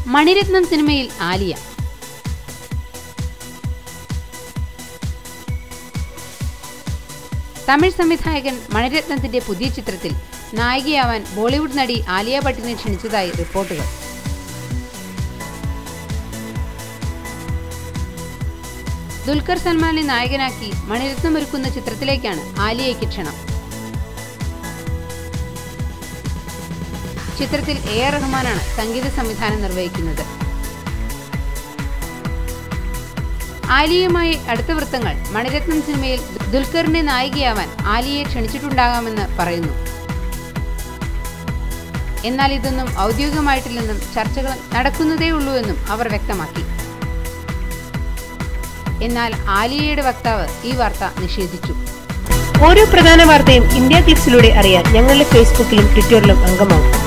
മണിരത്നം സിനിമയിൽ ആലിയ. തമിഴ് സംവിധായകൻ മണിരത്നത്തിന്റെ പുതിയ ചിത്രത്തിൽ നായികയാവാൻ ബോളിവുഡ് നടി ആലിയ ഭട്ടിനെ ക്ഷണിച്ചതായി റിപ്പോർട്ടുകൾ. ദുൽഖർ സൽമാനെ നായകനാക്കി മണിരത്നം ഒരുക്കുന്ന ചിത്രത്തിലേക്കാണ് ആലിയയ്ക്ക് ക്ഷണം. ചിത്രത്തിൽ AR റഹ്മാനാണ് സംഗീത സംവിധാനം നിർവഹിക്കുന്നത്. ആലിയയുമായി അടുത്ത വൃത്തങ്ങൾ മണിരത്നം സിനിമയിൽ ദുൽഖറിന്റെ നായികയാവാൻ ആലിയയെ ക്ഷണിച്ചിട്ടുണ്ടാകാമെന്ന് പറയുന്നു. എന്നാൽ ഇതൊന്നും ഔദ്യോഗികമായിട്ടില്ലെന്നും ചർച്ചകൾ നടക്കുന്നതേയുള്ളൂവെന്നും അവർ വ്യക്തമാക്കി. എന്നാൽ ആലിയയുടെ വക്താവ് ഈ വാർത്ത നിഷേധിച്ചു. ഓരോ പ്രധാന വാർത്തയും ഇന്ത്യ ക്ലിക്സിലൂടെ അറിയാൻ ഞങ്ങളുടെ ഫേസ്ബുക്കിലും ട്വിറ്ററിലും അംഗമാകും.